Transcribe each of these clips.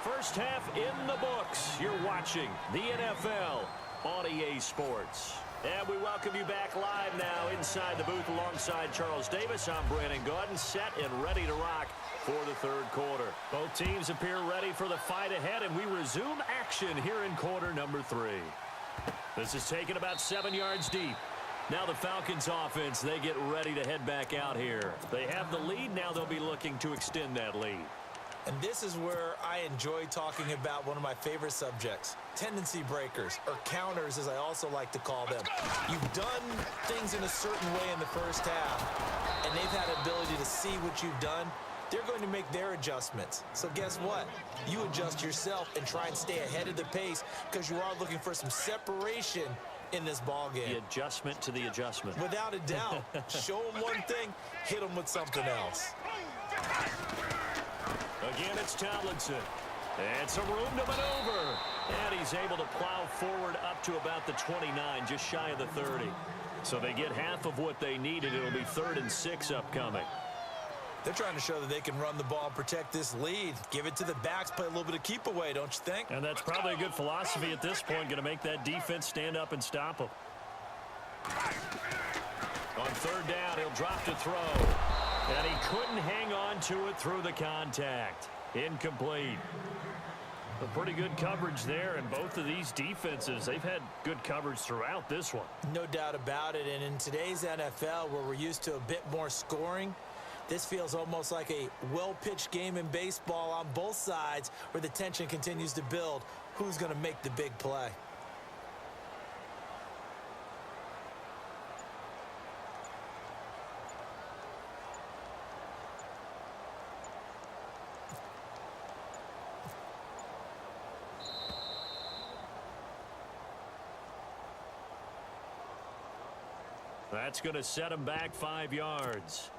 First half in the books. You're watching the NFL on EA Sports. And we welcome you back live now inside the booth alongside Charles Davis. I'm Brandon Gaudin, set and ready to rock for the third quarter. Both teams appear ready for the fight ahead, and we resume action here in quarter number 3. This is taken about 7 yards deep. Now the Falcons offense, they get ready to head back out here. They have the lead. Now they'll be looking to extend that lead. And this is where I enjoy talking about one of my favorite subjects, tendency breakers, or counters as I also like to call them. You've done things in a certain way in the first half, and they've had the ability to see what you've done. They're going to make their adjustments. So guess what? You adjust yourself and try and stay ahead of the pace because you are looking for some separation in this ball game. The adjustment to the adjustment. Without a doubt. Show them one thing, hit them with something else. Again, it's Tomlinson. And some room to maneuver. And he's able to plow forward up to about the 29, just shy of the 30. So they get half of what they needed. It'll be 3rd and 6 upcoming. They're trying to show that they can run the ball and protect this lead. Give it to the backs, play a little bit of keep away, don't you think? And that's probably a good philosophy at this point, going to make that defense stand up and stop them. On 3rd down, he'll drop to throw. And he couldn't hang on to it through the contact. Incomplete. A pretty good coverage there, and both of these defenses, they've had good coverage throughout this one. No doubt about it, and in today's NFL, where we're used to a bit more scoring, this feels almost like a well-pitched game in baseball on both sides where the tension continues to build. Who's going to make the big play? That's going to set him back 5 yards.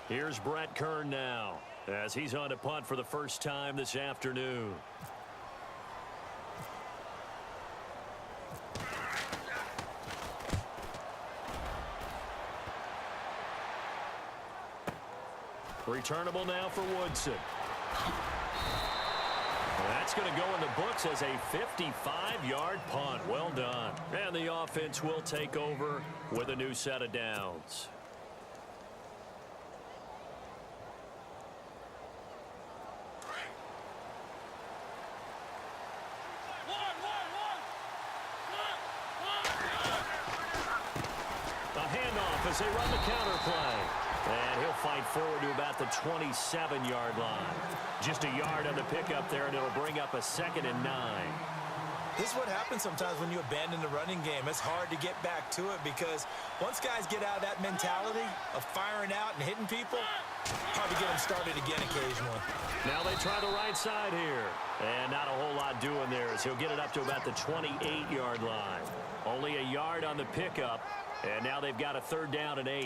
Here's Brett Kern now as he's on to punt for the first time this afternoon. Returnable now for Woodson. That's going to go in the books as a 55-yard punt. Well done. And the offense will take over with a new set of downs. As they run the counter play. And he'll fight forward to about the 27-yard line. Just a yard on the pickup there, and it'll bring up a 2nd and 9. This is what happens sometimes when you abandon the running game. It's hard to get back to it because once guys get out of that mentality of firing out and hitting people, hard to get them started again occasionally. Now they try the right side here. And not a whole lot doing there as he'll get it up to about the 28-yard line. Only a yard on the pickup. And now they've got a 3rd down and 8.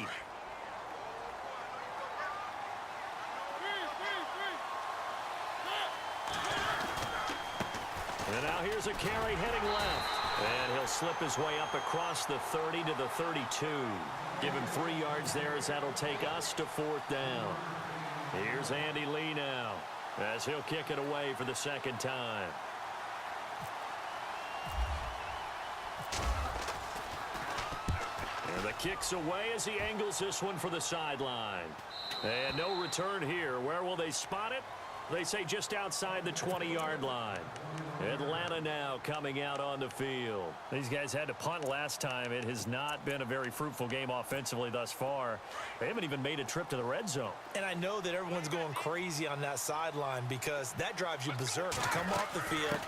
And now here's a carry heading left. And he'll slip his way up across the 30 to the 32. Give him 3 yards there as that'll take us to 4th down. Here's Andy Lee now as he'll kick it away for the 2nd time. And the kick's away as he angles this one for the sideline. And no return here. Where will they spot it? They say just outside the 20-yard line. Atlanta now coming out on the field. These guys had to punt last time. It has not been a very fruitful game offensively thus far. They haven't even made a trip to the red zone. And I know that everyone's going crazy on that sideline because that drives you berserk. To come off the field,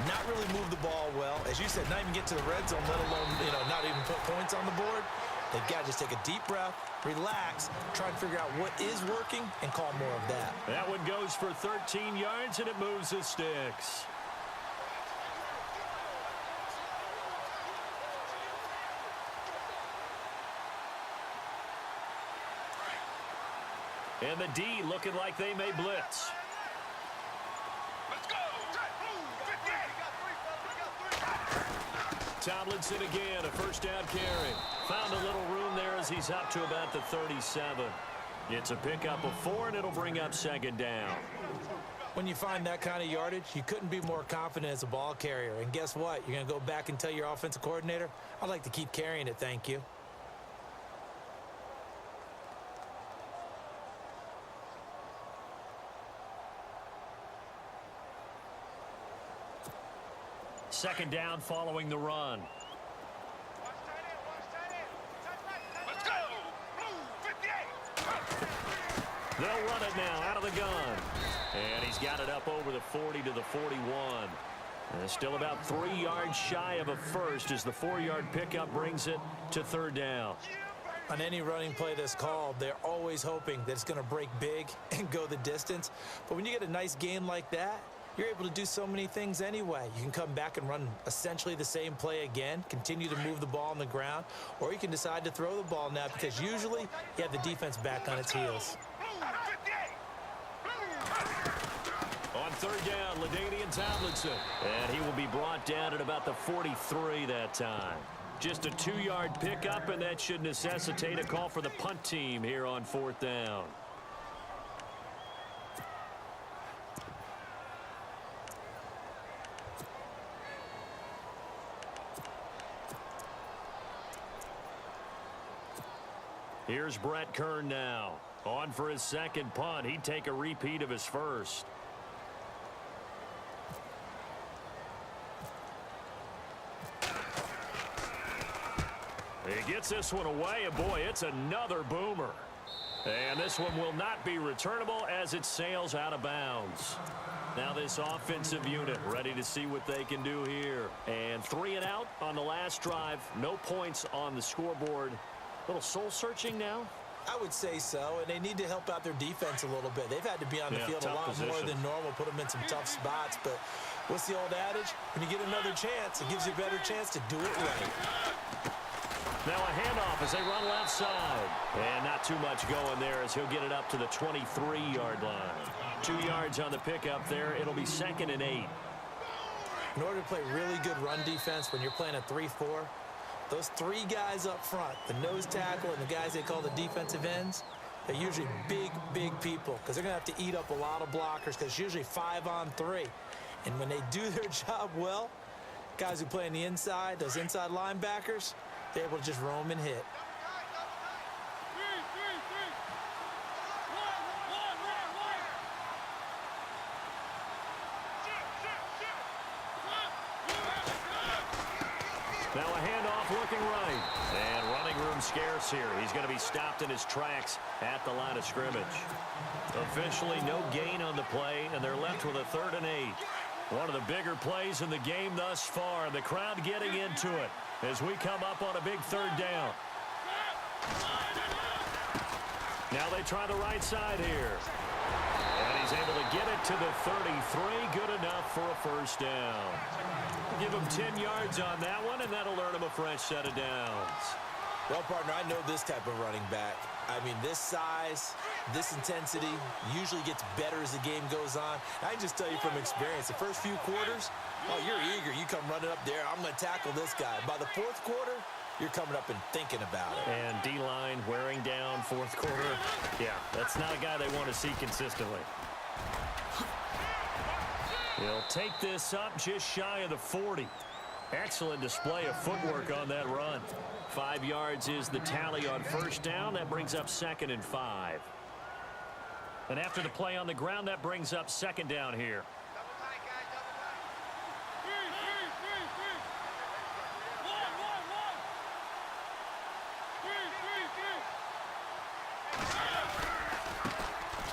not really move the ball well. As you said, not even get to the red zone, let alone, not even put points on the board. They've got to just take a deep breath, relax, try and figure out what is working, and call more of that. That one goes for 13 yards, and it moves the sticks. And the D looking like they may blitz. Tomlinson again, a first down carry. Found a little room there as he's up to about the 37. It's a pickup of 4, and it'll bring up second down. When you find that kind of yardage, you couldn't be more confident as a ball carrier. And guess what? You're going to go back and tell your offensive coordinator, I'd like to keep carrying it, thank you. Second down following the run. Let's go! Move, 58! They'll run it now out of the gun. And he's got it up over the 40 to the 41. And still about 3 yards shy of a first as the 4-yard pickup brings it to third down. On any running play that's called, they're always hoping that it's going to break big and go the distance. But when you get a nice gain like that, you're able to do so many things anyway. You can come back and run essentially the same play again, continue to move the ball on the ground, or you can decide to throw the ball now because usually you have the defense back on its heels. On third down, LaDainian Tomlinson. And he will be brought down at about the 43 that time. Just a 2-yard pickup, and that should necessitate a call for the punt team here on fourth down. Here's Brett Kern now. On for his second punt. He'd take a repeat of his first. He gets this one away, and boy, it's another boomer. And this one will not be returnable as it sails out of bounds. Now this offensive unit ready to see what they can do here. And 3 and out on the last drive. No points on the scoreboard. Little soul-searching now? I would say so, and they need to help out their defense a little bit. They've had to be on the field a lot more than normal, put them in some tough spots. But what's the old adage? When you get another chance, it gives you a better chance to do it right. Now a handoff as they run left side. And not too much going there as he'll get it up to the 23-yard line. 2 yards on the pickup there. It'll be 2nd and 8. In order to play really good run defense when you're playing a 3-4, those 3 guys up front, the nose tackle and the guys they call the defensive ends, they're usually big, big people because they're going to have to eat up a lot of blockers because it's usually 5 on 3. And when they do their job well, guys who play on the inside, those inside linebackers, they're able to just roam and hit. Now a handoff looking right. And running room scarce here. He's going to be stopped in his tracks at the line of scrimmage. Officially no gain on the play, and they're left with a 3rd and 8. One of the bigger plays in the game thus far. The crowd getting into it as we come up on a big 3rd down. Now they try the right side here. And he's able to get it to the 33. Good enough for a first down. Give him 10 yards on that one, and that'll earn him a fresh set of downs. Well, partner, I know this type of running back. I mean, this size, this intensity usually gets better as the game goes on. I can just tell you from experience, the first few quarters, oh, you're eager. You come running up there, I'm going to tackle this guy. By the 4th quarter, you're coming up and thinking about it. And D-line wearing down 4th quarter. Yeah, that's not a guy they want to see consistently. He'll take this up just shy of the 40. Excellent display of footwork on that run. 5 yards is the tally on first down. That brings up 2nd and 5. And after the play on the ground, that brings up 2nd down here.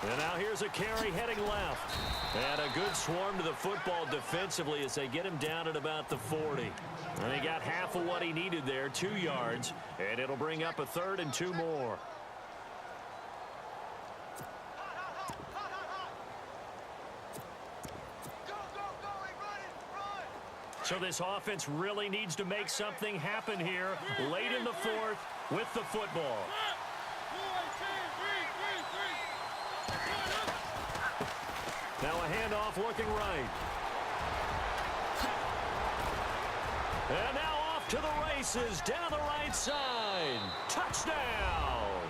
And now here's a carry heading left. And a good swarm to the football defensively as they get him down at about the 40. And he got half of what he needed there, 2 yards. And it'll bring up a 3rd and 2 more. So this offense really needs to make something happen here late in the 4th with the football. Now a handoff looking right. And now off to the races down the right side. Touchdown!